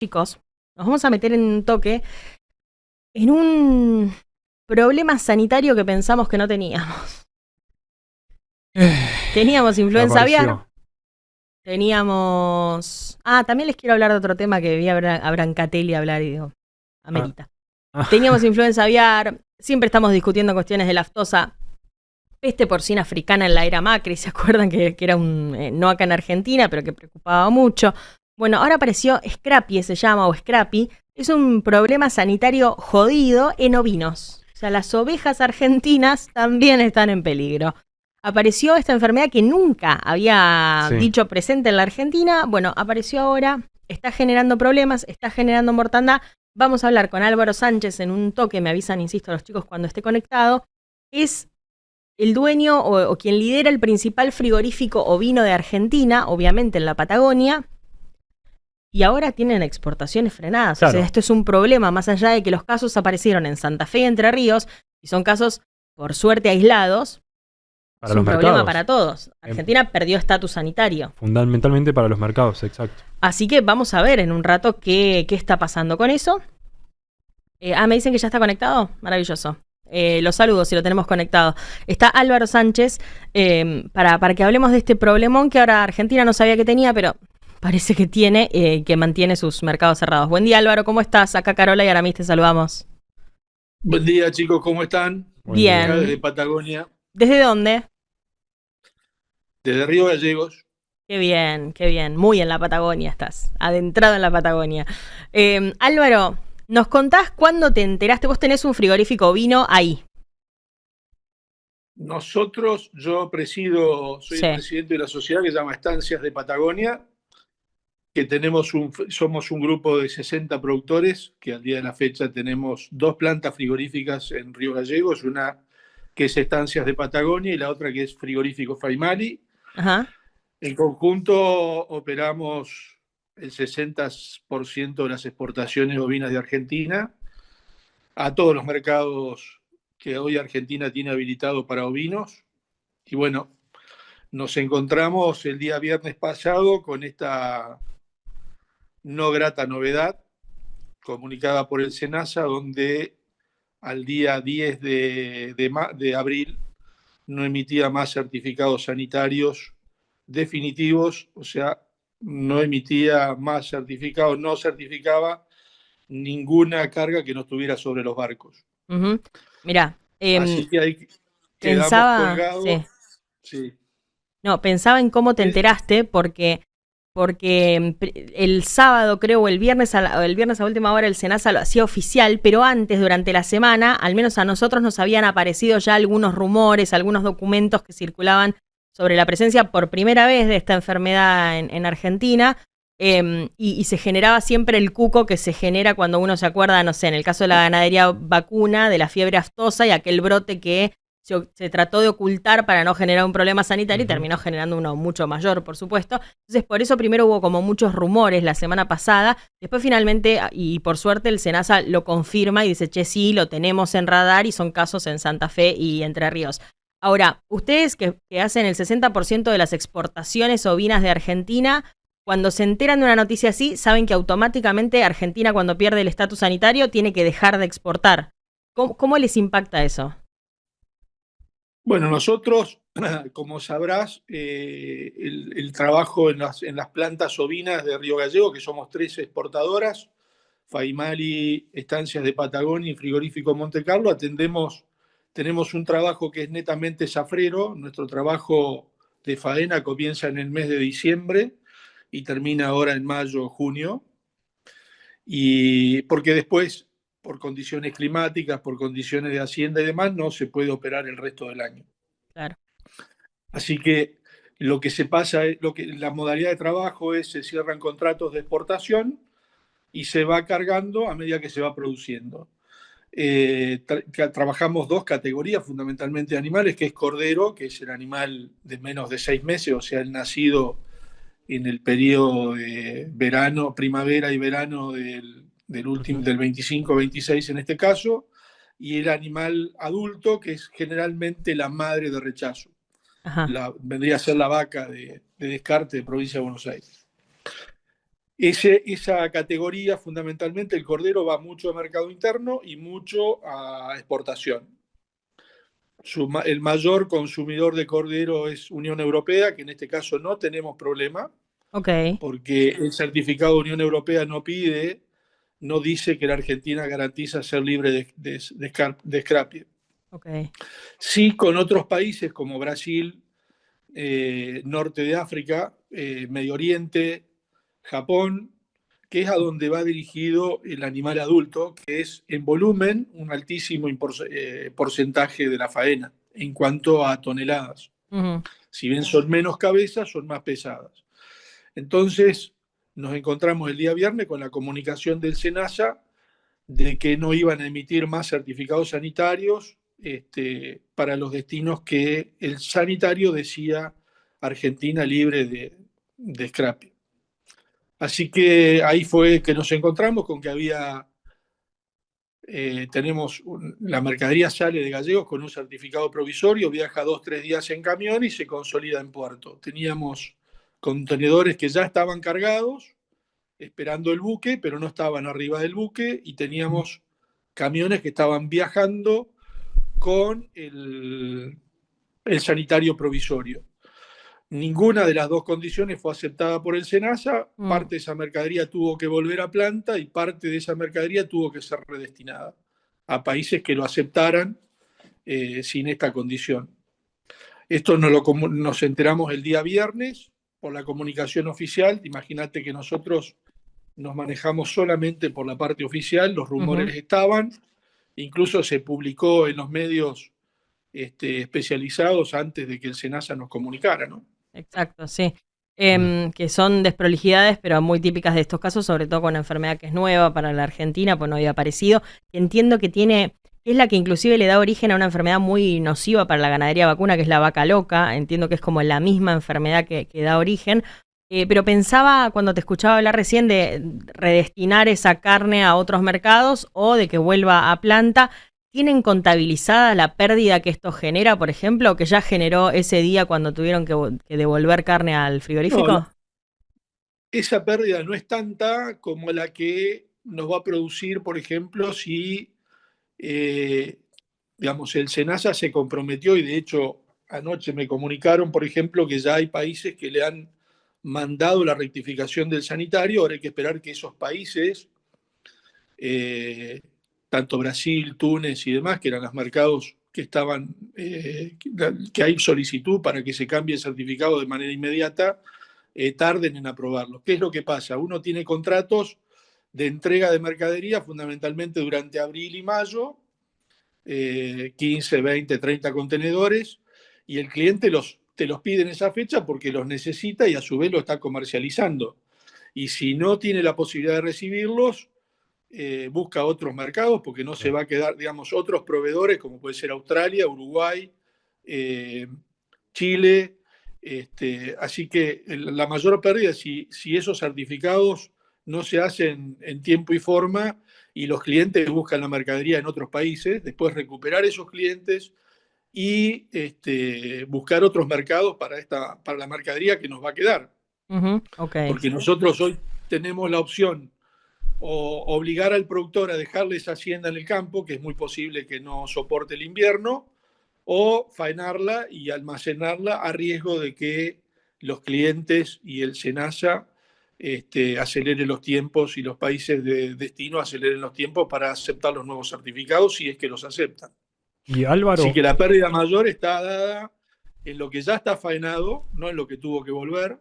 chicos, nos vamos a meter en un toque en un problema sanitario que pensamos que no teníamos. Teníamos influenza aviar, Apareció. teníamos... también les quiero hablar de otro tema que vi a Brancatelli hablar y digo, Ah, amerita. Teníamos ah, influenza aviar, siempre estamos discutiendo cuestiones de la aftosa, peste porcina africana en la era Macri, ¿se acuerdan que era un... no acá en Argentina, pero que preocupaba mucho? Bueno, ahora apareció Scrappy, se llama, o Scrappy. Es un problema sanitario jodido en ovinos. O sea, las ovejas argentinas también están en peligro. Apareció esta enfermedad que nunca había sí. dicho presente en la Argentina. Bueno, apareció ahora, está generando problemas, está generando mortandad. Vamos a hablar con Álvaro Sánchez en un toque, me avisan, insisto, los chicos cuando esté conectado. Es el dueño o quien lidera el principal frigorífico ovino de Argentina, obviamente en la Patagonia, y ahora tienen exportaciones frenadas. O sea, Claro, esto es un problema, más allá de que los casos aparecieron en Santa Fe y Entre Ríos, y son casos, por suerte, aislados, para es los un problema para mercados. todos. em, Argentina perdió estatus sanitario. Fundamentalmente para los mercados, exacto. Así que vamos a ver en un rato qué está pasando con eso. Me dicen que ya está conectado. Maravilloso. Los saludo si lo tenemos conectado. Está Álvaro Sánchez para que hablemos de este problemón que ahora Argentina no sabía que tenía, pero parece que tiene, que mantiene sus mercados cerrados. Buen día, Álvaro, ¿cómo estás? Acá Carola y Aramis te saludamos. Buen día, chicos, ¿cómo están? Buen Acá día. Bien. desde Patagonia, ¿Desde dónde? desde Río Gallegos. Qué bien, qué bien. Muy en la Patagonia estás, adentrado en la Patagonia. Álvaro, ¿nos contás cuándo te enteraste? Vos tenés un frigorífico vino ahí. Yo soy el Sí. presidente de la sociedad que se llama Estancias de Patagonia, que somos un grupo de 60 productores, que al día de la fecha tenemos dos plantas frigoríficas en Río Gallegos, una que es Estancias de Patagonia y la otra que es Frigorífico Faimali. Ajá. En conjunto operamos el 60% de las exportaciones ovinas de Argentina a todos los mercados que hoy Argentina tiene habilitado para ovinos. Y bueno, nos encontramos el día viernes pasado con esta no grata novedad comunicada por el SENASA, donde al día 10 de abril no emitía más certificados sanitarios definitivos, o sea, no emitía más certificados, no certificaba ninguna carga que no estuviera sobre los barcos. Uh-huh. Mirá, Así que ahí quedamos pensaba, sí. colgados. Sí. No, pensaba en cómo te Es, enteraste porque el sábado, creo, o el viernes a última hora el Senasa lo hacía oficial, pero antes, durante la semana, al menos a nosotros nos habían aparecido ya algunos rumores, algunos documentos que circulaban sobre la presencia por primera vez de esta enfermedad en Argentina. Y se generaba siempre el cuco que se genera cuando uno se acuerda, no sé, en el caso de la ganadería vacuna, de la fiebre aftosa y aquel brote que se trató de ocultar para no generar un problema sanitario y Ujú. terminó generando uno mucho mayor, por supuesto. Entonces, por eso primero hubo como muchos rumores la semana pasada. Después, finalmente, y por suerte, el SENASA lo confirma y dice, che, sí, lo tenemos en radar y son casos en Santa Fe y Entre Ríos. Ahora, ustedes que hacen el 60% de las exportaciones ovinas de Argentina, cuando se enteran de una noticia así, saben que automáticamente Argentina, cuando pierde el estatus sanitario, tiene que dejar de exportar. ¿Cómo les impacta eso? bueno, nosotros, como sabrás, el trabajo en las plantas ovinas de Río Gallego, que somos tres exportadoras, Faimali, Estancias de Patagonia y Frigorífico Monte Carlo, tenemos un trabajo que es netamente zafrero. Nuestro trabajo de faena comienza en el mes de diciembre y termina ahora en mayo o junio. Y porque después, por condiciones climáticas, por condiciones de hacienda y demás, no se puede operar el resto del año. Claro. Así que lo que se pasa, la modalidad de trabajo es se cierran contratos de exportación y se va cargando a medida que se va produciendo. Trabajamos dos categorías fundamentalmente de animales, que es cordero, que es el animal de menos de 6 meses, o sea, el nacido en el periodo de verano, primavera y verano Ujú. del 25-26 en este caso, y el animal adulto, que es generalmente la madre de rechazo. Ajá. Vendría a ser la vaca de descarte de provincia de Buenos Aires. Esa categoría, fundamentalmente, el cordero va mucho a mercado interno y mucho a exportación. El mayor consumidor de cordero es Unión Europea, que en este caso no tenemos problema, porque el certificado de Unión Europea no dice que la Argentina garantiza ser libre de escrapie. Sí, con otros países como Brasil, norte de África, Medio Oriente, Japón, que es a donde va dirigido el animal adulto, que es en volumen un altísimo porcentaje de la faena en cuanto a toneladas. Si bien son menos cabezas, son más pesadas. Entonces, nos encontramos el día viernes con la comunicación del SENASA de que no iban a emitir más certificados sanitarios para los destinos que el sanitario decía Argentina libre de escrapie. Así que ahí fue que nos encontramos con que la mercadería sale de Gallegos con un certificado provisorio, viaja 2-3 días en camión y se consolida en puerto. Teníamos contenedores que ya estaban cargados, esperando el buque, pero no estaban arriba del buque, y teníamos camiones que estaban viajando con el sanitario provisorio. Ninguna de las dos condiciones fue aceptada por el SENASA. Parte de esa mercadería tuvo que volver a planta y parte de esa mercadería tuvo que ser redestinada a países que lo aceptaran sin esta condición. Esto nos enteramos el día viernes por la comunicación oficial. Imagínate que nosotros nos manejamos solamente por la parte oficial, los rumores estaban, incluso se publicó en los medios especializados antes de que el SENASA nos comunicara, ¿no? Exacto, sí. Que son desprolijidades, pero muy típicas de estos casos, sobre todo con una enfermedad que es nueva para la Argentina, pues no había aparecido. Entiendo que es la que inclusive le da origen a una enfermedad muy nociva para la ganadería vacuna, que es la vaca loca. Entiendo que es como la misma enfermedad que da origen. Pero pensaba, cuando te escuchaba hablar recién, de redestinar esa carne a otros mercados o de que vuelva a planta. ¿Tienen contabilizada la pérdida que esto genera, por ejemplo, o que ya generó ese día cuando tuvieron que devolver carne al frigorífico? No, esa pérdida no es tanta como la que nos va a producir, por ejemplo, si digamos, el SENASA se comprometió, y de hecho anoche me comunicaron, por ejemplo, que ya hay países que le han mandado la rectificación del sanitario. Ahora hay que esperar que esos países, tanto Brasil, Túnez y demás, que eran los mercados que estaban, que hay solicitud para que se cambie el certificado de manera inmediata, tarden en aprobarlo. ¿Qué es lo que pasa? Uno tiene contratos de entrega de mercadería fundamentalmente durante abril y mayo, 15, 20, 30 contenedores, y el cliente te los pide en esa fecha porque los necesita y a su vez lo está comercializando. Y si no tiene la posibilidad de recibirlos, busca otros mercados porque no se va a quedar, digamos, otros proveedores como puede ser Australia, Uruguay, Chile. Así que la mayor pérdida, si esos certificados no se hacen en tiempo y forma y los clientes buscan la mercadería en otros países, después recuperar esos clientes y buscar otros mercados para la mercadería que nos va a quedar. Porque nosotros hoy tenemos la opción o obligar al productor a dejarle esa hacienda en el campo, que es muy posible que no soporte el invierno, o faenarla y almacenarla a riesgo de que los clientes y el SENASA aceleren los tiempos y los países de destino aceleren los tiempos para aceptar los nuevos certificados si es que los aceptan. Y Álvaro... Así que la pérdida mayor está dada en lo que ya está faenado, no en lo que tuvo que volver,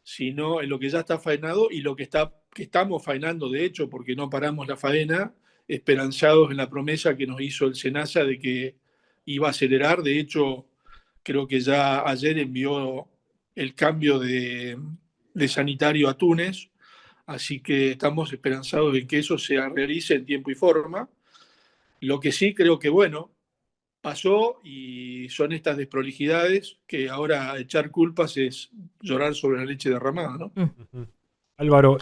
sino en lo que ya está faenado y lo que estamos faenando, de hecho, porque no paramos la faena, esperanzados en la promesa que nos hizo el SENASA de que iba a acelerar. De hecho, creo que ya ayer envió el cambio de sanitario a Túnez, así que estamos esperanzados en que eso se realice en tiempo y forma. Lo que sí creo que, bueno, pasó y son estas desprolijidades que ahora echar culpas es llorar sobre la leche derramada, ¿no? Álvaro,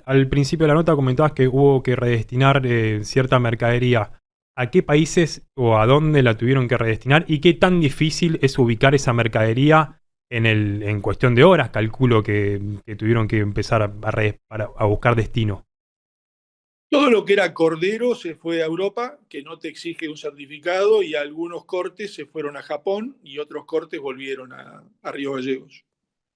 al principio de la nota comentabas que hubo que redestinar cierta mercadería. ¿A qué países o a dónde la tuvieron que redestinar? ¿Y qué tan difícil es ubicar esa mercadería en cuestión de horas, calculo que tuvieron que empezar a buscar destino. Todo lo que era cordero se fue a Europa, que no te exige un certificado, y algunos cortes se fueron a Japón y otros cortes volvieron a Río Gallegos.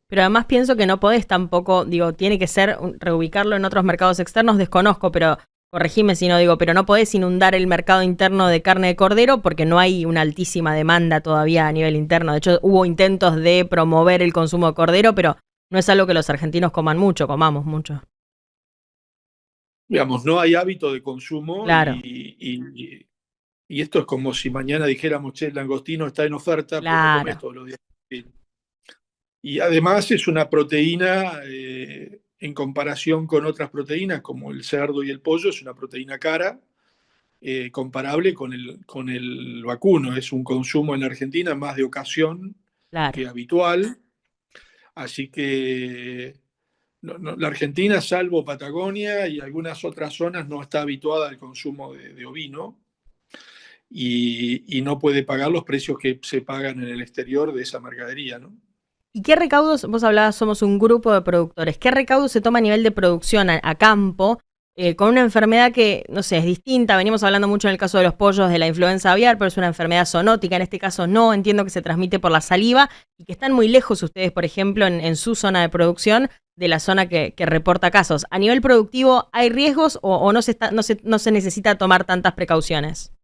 Pero además pienso que no podés tampoco, digo, tiene que ser reubicarlo en otros mercados externos, desconozco, pero corregime si no digo, pero no podés inundar el mercado interno de carne de cordero porque no hay una altísima demanda todavía a nivel interno. De hecho, hubo intentos de promover el consumo de cordero, pero no es algo que los argentinos coman mucho, comamos mucho. Digamos, no hay hábito de consumo. Claro. Y esto es como si mañana dijéramos, che, el langostino está en oferta, pues lo comes todos los días. Y además es una proteína, en comparación con otras proteínas como el cerdo y el pollo, es una proteína cara, comparable con el vacuno. Es un consumo en la Argentina más de ocasión que habitual. Así que la Argentina, salvo Patagonia y algunas otras zonas, no está habituada al consumo de ovino y no puede pagar los precios que se pagan en el exterior de esa mercadería, ¿no? ¿Y qué recaudos, vos hablabas, somos un grupo de productores, qué recaudos se toma a nivel de producción a campo con una enfermedad que, no sé, es distinta? Venimos hablando mucho en el caso de los pollos de la influenza aviar, pero es una enfermedad zoonótica, en este caso no, entiendo que se transmite por la saliva y que están muy lejos ustedes, por ejemplo, en su zona de producción de la zona que reporta casos. ¿A nivel productivo hay riesgos o no se necesita tomar tantas precauciones?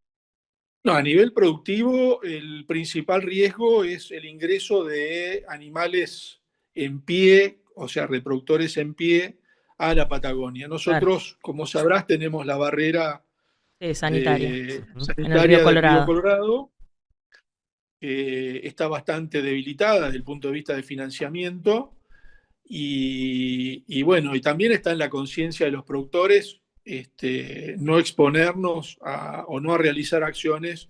No, a nivel productivo, el principal riesgo es el ingreso de animales en pie, o sea, reproductores en pie, a la Patagonia. Nosotros, como sabrás, tenemos la barrera sanitaria sanitaria del Río Colorado, que está bastante debilitada desde el punto de vista de financiamiento. Y bueno, y también está en la conciencia de los productores no exponernos o no a realizar acciones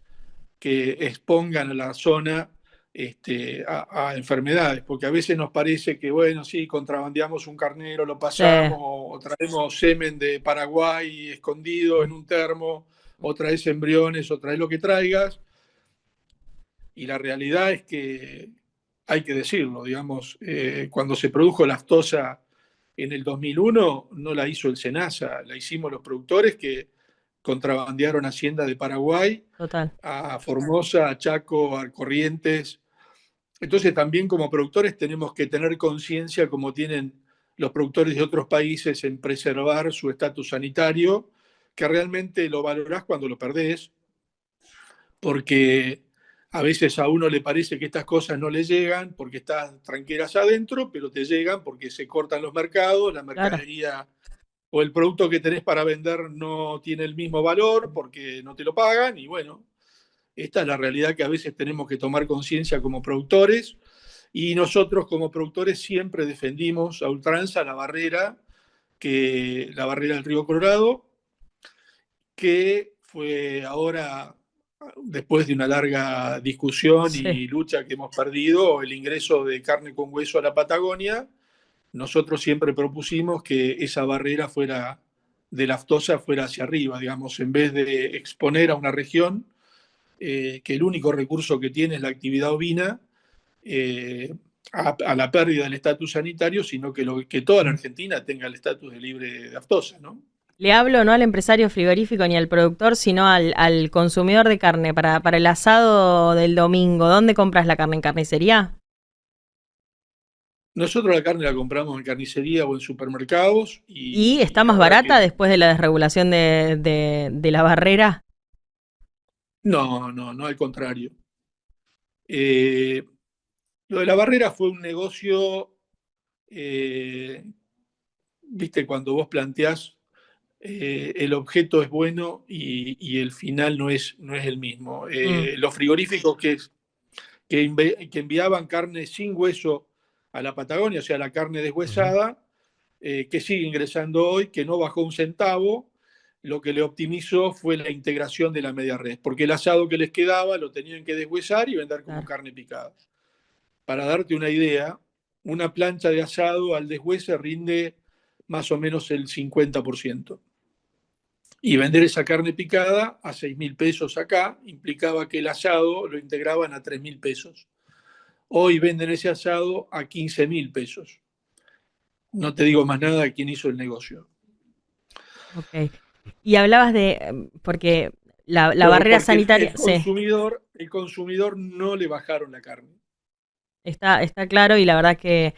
que expongan a la zona a enfermedades, porque a veces nos parece que, bueno, sí, contrabandeamos un carnero, lo pasamos, o traemos semen de Paraguay escondido en un termo, o traes embriones, o traes lo que traigas, y la realidad es que hay que decirlo, digamos, cuando se produjo la aftosa en el 2001, no la hizo el SENASA, la hicimos los productores que contrabandearon hacienda de Paraguay a Formosa, a Chaco, a Corrientes. Entonces también como productores tenemos que tener conciencia, como tienen los productores de otros países, en preservar su estatus sanitario, que realmente lo valorás cuando lo perdés, porque a veces a uno le parece que estas cosas no le llegan porque estás tranqueras adentro, pero te llegan porque se cortan los mercados, la mercadería o el producto que tenés para vender no tiene el mismo valor porque no te lo pagan. Y bueno, esta es la realidad que a veces tenemos que tomar conciencia como productores. Y nosotros como productores siempre defendimos a ultranza la barrera del Río Colorado, que fue ahora, después de una larga discusión y lucha que hemos perdido, el ingreso de carne con hueso a la Patagonia. Nosotros siempre propusimos que esa barrera de la aftosa fuera hacia arriba, digamos, en vez de exponer a una región que el único recurso que tiene es la actividad ovina, a la pérdida del estatus sanitario, sino que toda la Argentina tenga el estatus de libre de aftosa, ¿no? Le hablo no al empresario frigorífico ni al productor, sino al consumidor de carne para el asado del domingo. ¿Dónde compras la carne? ¿En carnicería? Nosotros la carne la compramos en carnicería o en supermercados. ¿Y está más barata después de la desregulación de la barrera? No, al contrario. Lo de la barrera fue un negocio, viste, cuando vos planteás el objeto es bueno y el final no es el mismo. Los frigoríficos que enviaban carne sin hueso a la Patagonia, o sea, la carne deshuesada, que sigue ingresando hoy, que no bajó un centavo, lo que le optimizó fue la integración de la media res, porque el asado que les quedaba lo tenían que deshuesar y vender como carne picada. Para darte una idea, una plancha de asado al deshuese rinde más o menos el 50%. Y vender esa carne picada a 6.000 pesos acá implicaba que el asado lo integraban a 3.000 pesos. Hoy venden ese asado a 15.000 pesos. No te digo más nada de quién hizo el negocio. Ok. Y hablabas de, porque la Pero barrera porque sanitaria, sí, el consumidor no le bajaron la carne. está claro y la verdad que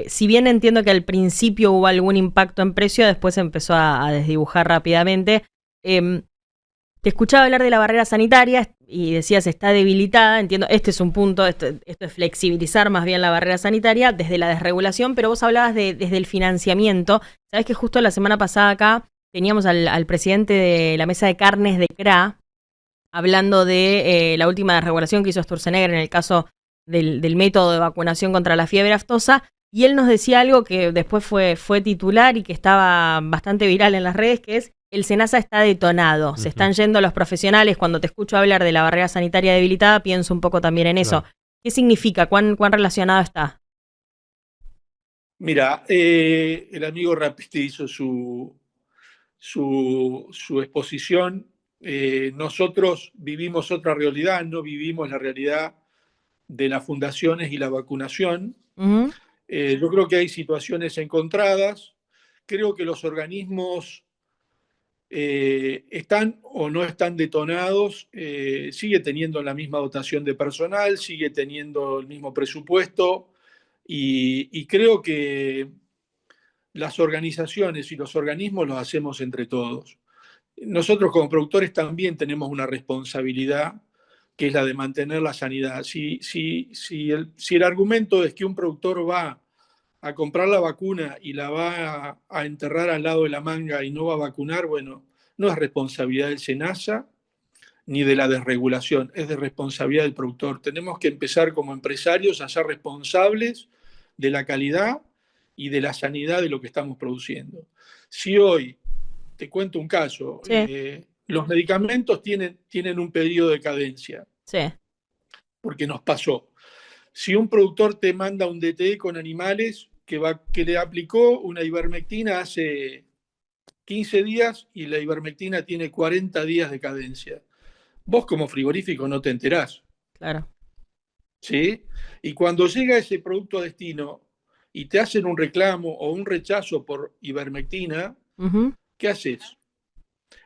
si bien entiendo que al principio hubo algún impacto en precio, después empezó a desdibujar rápidamente. Te escuchaba hablar de la barrera sanitaria y decías está debilitada. Entiendo, este es un punto, esto es flexibilizar más bien la barrera sanitaria desde la desregulación, pero vos hablabas desde el financiamiento. Sabés que justo la semana pasada acá teníamos al presidente de la mesa de carnes de CRA hablando de la última desregulación que hizo Sturzenegger en el caso del método de vacunación contra la fiebre aftosa. Y él nos decía algo que después fue titular y que estaba bastante viral en las redes, que es el SENASA está detonado. Se están yendo los profesionales. Cuando te escucho hablar de la barrera sanitaria debilitada, pienso un poco también en eso. Claro. ¿Qué significa? ¿Cuán relacionado está? Mira, el amigo Rapesti hizo su exposición. Nosotros vivimos otra realidad, no vivimos la realidad de las fundaciones y la vacunación. Yo creo que hay situaciones encontradas. Creo que los organismos están o no están detonados, sigue teniendo la misma dotación de personal, sigue teniendo el mismo presupuesto y creo que las organizaciones y los organismos los hacemos entre todos. Nosotros como productores también tenemos una responsabilidad que es la de mantener la sanidad. Si el argumento es que un productor va a comprar la vacuna y la va a enterrar al lado de la manga y no va a vacunar, bueno, no es responsabilidad del SENASA ni de la desregulación, es de responsabilidad del productor. Tenemos que empezar como empresarios a ser responsables de la calidad y de la sanidad de lo que estamos produciendo. Si hoy, te cuento un caso, sí. Los medicamentos tienen un periodo de cadencia. Sí. Porque nos pasó. Si un productor te manda un DTE con animales que le aplicó una ivermectina hace 15 días y la ivermectina tiene 40 días de cadencia, vos como frigorífico no te enterás. Claro. ¿Sí? Y cuando llega ese producto a destino y te hacen un reclamo o un rechazo por ivermectina, ¿qué haces?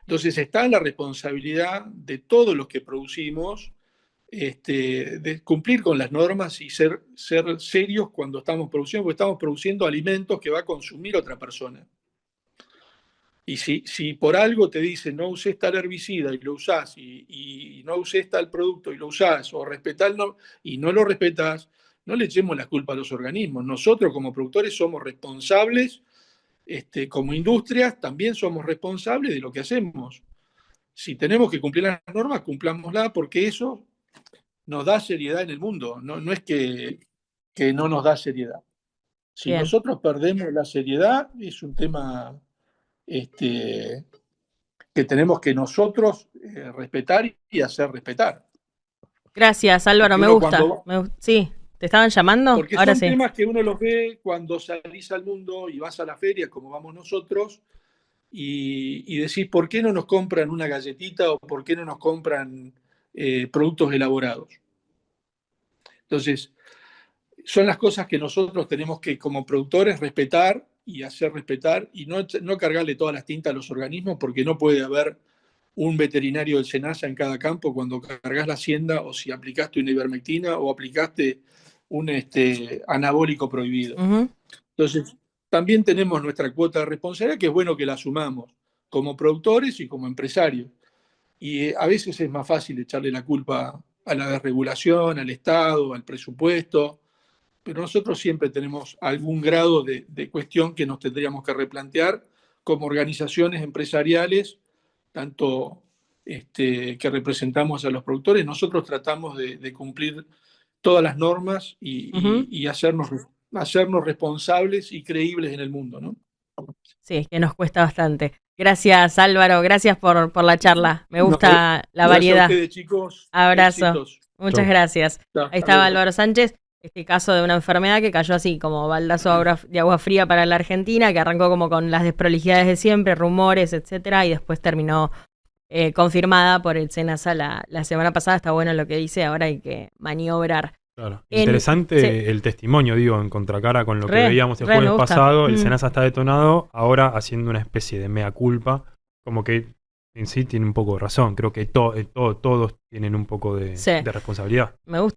Entonces está la responsabilidad de todos los que producimos de cumplir con las normas y ser serios cuando estamos produciendo, porque estamos produciendo alimentos que va a consumir otra persona. Y si por algo te dicen no uses tal herbicida y lo usás, y no uses tal producto y lo usás, o respetalo y no lo respetás, no le echemos la culpa a los organismos. Nosotros como productores somos responsables, como industrias también somos responsables de lo que hacemos. Si tenemos que cumplir las normas, cumplámoslas, porque eso nos da seriedad en el mundo. No es que no nos da seriedad. Si Bien. Nosotros perdemos la seriedad, es un tema que tenemos que nosotros respetar y hacer respetar. Gracias, Álvaro, me gusta. Sí, ¿te estaban llamando? Porque ahora son sí. temas que uno los ve cuando salís al mundo y vas a la feria, como vamos nosotros, y decís, ¿por qué no nos compran una galletita o por qué no nos compran productos elaborados? Entonces, son las cosas que nosotros tenemos que, como productores, respetar y hacer respetar y no cargarle todas las tintas a los organismos, porque no puede haber un veterinario del SENASA en cada campo cuando cargas la hacienda o si aplicaste una ivermectina o aplicaste un anabólico prohibido. Entonces, también tenemos nuestra cuota de responsabilidad, que es bueno que la asumamos como productores y como empresarios. Y a veces es más fácil echarle la culpa a la desregulación, al Estado, al presupuesto, pero nosotros siempre tenemos algún grado de cuestión que nos tendríamos que replantear como organizaciones empresariales, tanto que representamos a los productores. Nosotros tratamos de cumplir todas las normas y hacernos responsables y creíbles en el mundo, ¿no? Sí, es que nos cuesta bastante. Gracias, Álvaro, gracias por la charla. Me gusta la variedad. Gracias a ustedes, chicos. Abrazo. Éxitos. Muchas gracias. Ahí estaba Álvaro Sánchez. Este caso de una enfermedad que cayó así como baldazo de agua fría para la Argentina, que arrancó como con las desprolijidades de siempre, rumores, etcétera, y después terminó confirmada por el SENASA la semana pasada. Está bueno lo que dice, ahora hay que maniobrar. Claro. En- Interesante sí. el testimonio, digo, en contracara con lo que Re, veíamos el re, me jueves gusta. pasado. El Mm. SENASA está detonado, ahora haciendo una especie de mea culpa. Como que en sí tiene un poco de razón. Creo que todos tienen un poco Sí. de responsabilidad. Me gusta.